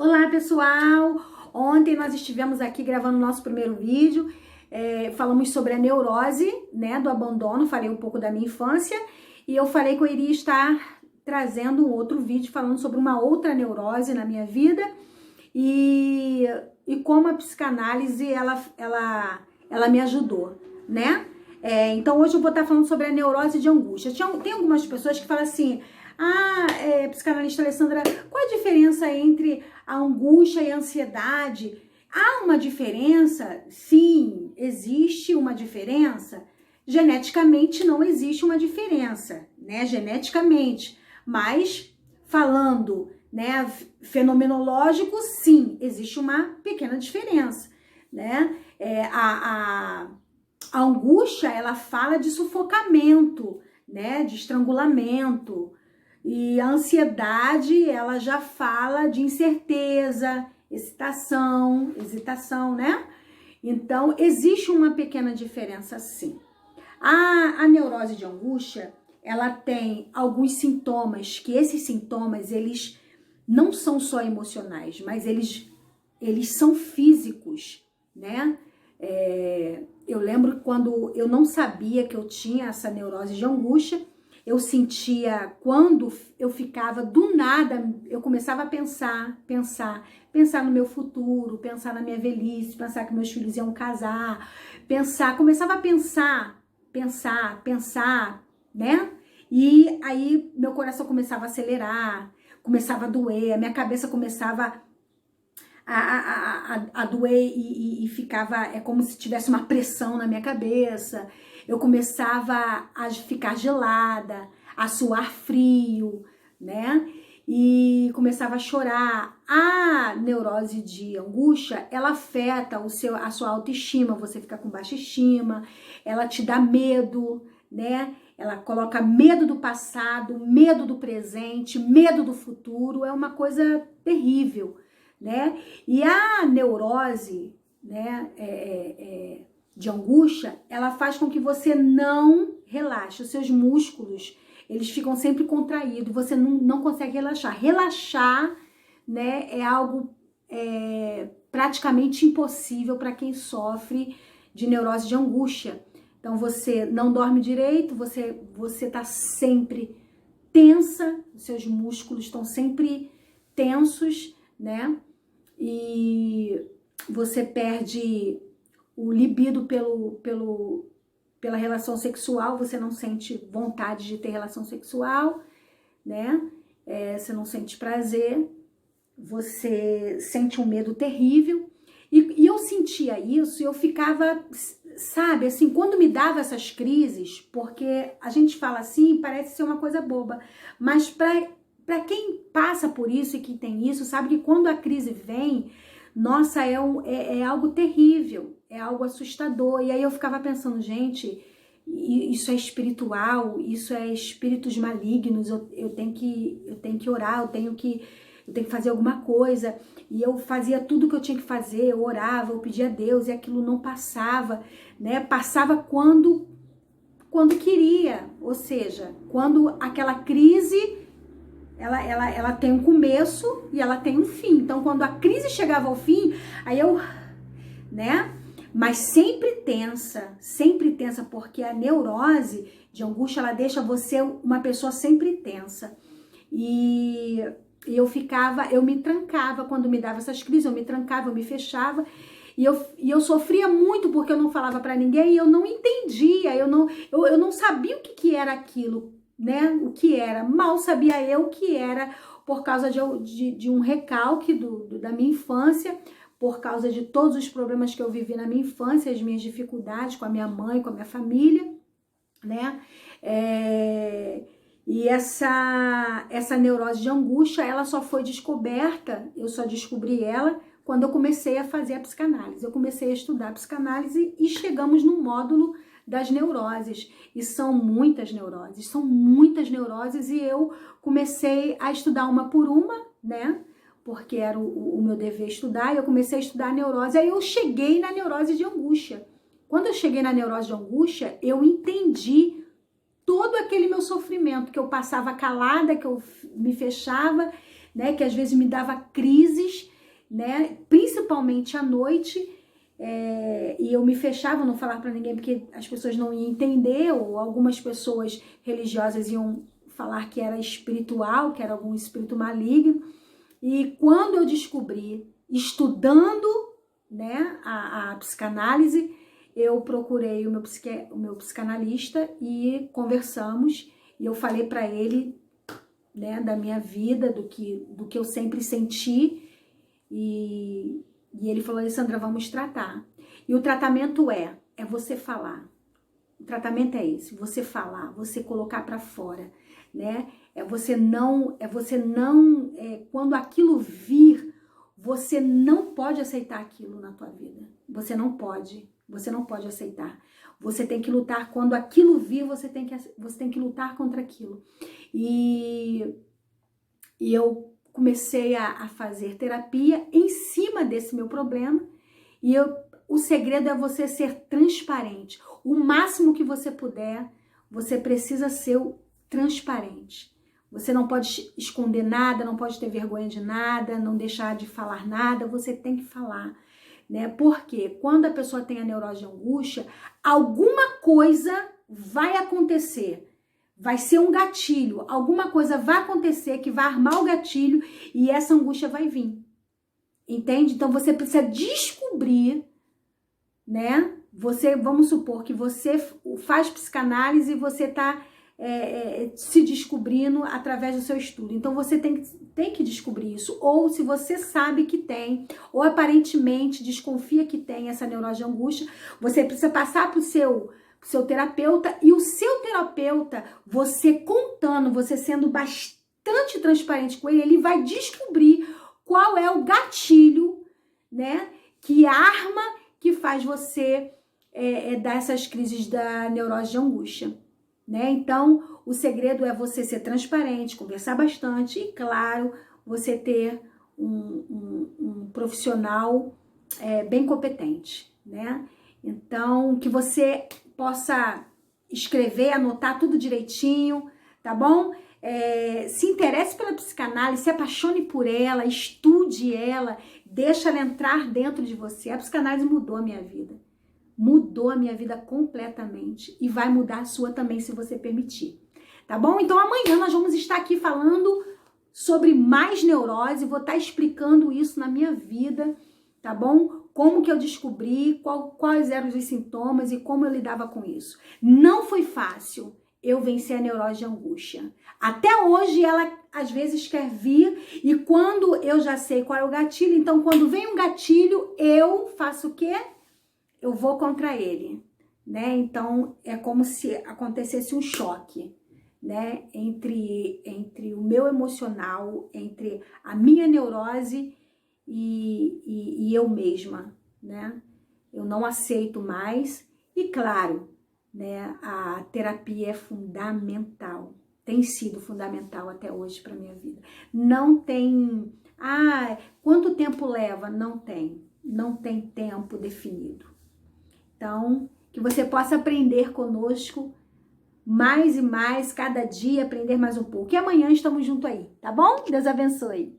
Olá pessoal, ontem nós estivemos aqui gravando nosso primeiro vídeo, falamos sobre a neurose, né, do abandono, falei um pouco da minha infância e eu falei que eu iria estar trazendo um outro vídeo falando sobre uma outra neurose na minha vida e como a psicanálise ela me ajudou, né? Então hoje eu vou estar falando sobre a neurose de angústia. Tem algumas pessoas que falam assim: psicanalista Alessandra, qual a diferença entre a angústia e a ansiedade? Há uma diferença? Sim, existe uma diferença. Geneticamente não existe uma diferença, né? Geneticamente, mas falando, né, fenomenológico, sim, existe uma pequena diferença, né? A angústia, ela fala de sufocamento, né, de estrangulamento, e a ansiedade, ela já fala de incerteza, hesitação, né? Então, existe uma pequena diferença, sim. A neurose de angústia, ela tem alguns sintomas, que esses sintomas, eles não são só emocionais, mas eles são físicos, né? Eu lembro quando eu não sabia que eu tinha essa neurose de angústia, eu sentia quando eu ficava do nada, eu começava a pensar no meu futuro, pensar na minha velhice, pensar que meus filhos iam casar, começava a pensar, né? E aí meu coração começava a acelerar, começava a doer, a minha cabeça começava a doer e ficava, como se tivesse uma pressão na minha cabeça. Eu começava a ficar gelada, a suar frio, né? E começava a chorar. A neurose de angústia, ela afeta a sua autoestima, você fica com baixa estima, ela te dá medo, né? Ela coloca medo do passado, medo do presente, medo do futuro, é uma coisa terrível, né? E a neurose, né, de angústia, ela faz com que você não relaxe. Os seus músculos, eles ficam sempre contraídos, você não consegue relaxar. Relaxar, né, é algo praticamente impossível para quem sofre de neurose de angústia. Então você não dorme direito, você tá sempre tensa, os seus músculos estão sempre tensos, né? E você perde o libido pela relação sexual, você não sente vontade de ter relação sexual, né? Você não sente prazer, você sente um medo terrível. E eu sentia isso e eu ficava, sabe, assim, quando me dava essas crises, porque a gente fala assim, parece ser uma coisa boba, mas para quem passa por isso e que tem isso, sabe que quando a crise vem, nossa, é algo terrível, é algo assustador. E aí eu ficava pensando, gente, isso é espiritual, isso é espíritos malignos, eu tenho que orar, eu tenho que fazer alguma coisa. E eu fazia tudo que eu tinha que fazer, eu orava, eu pedia a Deus e aquilo não passava, né? Passava quando queria, ou seja, quando aquela crise ela tem um começo e ela tem um fim. Então, quando a crise chegava ao fim, aí eu, né? Mas sempre tensa, porque a neurose de angústia, ela deixa você uma pessoa sempre tensa. E eu me trancava quando me dava essas crises, eu me trancava, eu me fechava. E eu sofria muito porque eu não falava pra ninguém e eu não entendia, eu não sabia o que era aquilo, né? O que era, mal sabia eu que era por causa de um recalque da minha infância, por causa de todos os problemas que eu vivi na minha infância, as minhas dificuldades com a minha mãe, com a minha família, né? E essa neurose de angústia, ela só foi descoberta, eu só descobri ela quando eu comecei a fazer a psicanálise. Eu comecei a estudar a psicanálise e chegamos no módulo das neuroses. E são muitas neuroses e eu comecei a estudar uma por uma, né? Porque era o meu dever estudar, e eu comecei a estudar a neurose, aí eu cheguei na neurose de angústia. Quando eu cheguei na neurose de angústia, eu entendi todo aquele meu sofrimento, que eu passava calada, que eu me fechava, né, que às vezes me dava crises, né? Principalmente à noite, e eu me fechava, não falar para ninguém porque as pessoas não iam entender, ou algumas pessoas religiosas iam falar que era espiritual, que era algum espírito maligno. E quando eu descobri, estudando, né, a psicanálise, eu procurei o meu psicanalista e conversamos, e eu falei para ele, né, da minha vida, do que eu sempre senti, e ele falou: Alessandra, vamos tratar. E o tratamento é você falar. O tratamento é esse, você falar, você colocar para fora, né? Quando aquilo vir, você não pode aceitar aquilo na tua vida. Você não pode aceitar. Você tem que lutar. Quando aquilo vir, você tem que lutar contra aquilo. E eu comecei a fazer terapia em cima desse meu problema. E o segredo é você ser transparente. O máximo que você puder, você precisa ser transparente. Você não pode esconder nada, não pode ter vergonha de nada, não deixar de falar nada, você tem que falar, né? Porque quando a pessoa tem a neurose de angústia, alguma coisa vai acontecer. Vai ser um gatilho, alguma coisa vai acontecer que vai armar o gatilho e essa angústia vai vir. Entende? Então você precisa descobrir, né? Vamos supor que você faz psicanálise e você está se descobrindo através do seu estudo. Então você tem que descobrir isso. Ou se você sabe que tem, ou aparentemente desconfia que tem essa neurose de angústia, você precisa passar para o seu terapeuta, e o seu terapeuta, você contando, você sendo bastante transparente com ele, ele vai descobrir qual é o gatilho, né, que arma, que faz você dar essas crises da neurose de angústia, né? Então, o segredo é você ser transparente, conversar bastante e, claro, você ter um profissional bem competente, né? Então, que você possa escrever, anotar tudo direitinho, tá bom? Se interesse pela psicanálise, se apaixone por ela, estude ela, deixa ela entrar dentro de você. A psicanálise mudou a minha vida. Mudou a minha vida completamente. E vai mudar a sua também, se você permitir. Tá bom? Então amanhã nós vamos estar aqui falando sobre mais neurose. Vou estar explicando isso na minha vida, tá bom? Como que eu descobri, quais eram os sintomas e como eu lidava com isso. Não foi fácil eu vencer a neurose de angústia. Até hoje ela às vezes quer vir, e quando eu já sei qual é o gatilho, então quando vem um gatilho, eu faço o quê? Eu vou contra ele, né? Então é como se acontecesse um choque, né? Entre o meu emocional, entre a minha neurose e eu mesma, né? Eu não aceito mais. E claro, né, a terapia é fundamental, tem sido fundamental até hoje para minha vida. Não tem, quanto tempo leva? Não tem tempo definido. Então, que você possa aprender conosco mais e mais, cada dia aprender mais um pouco. E amanhã estamos juntos aí, tá bom? Deus abençoe.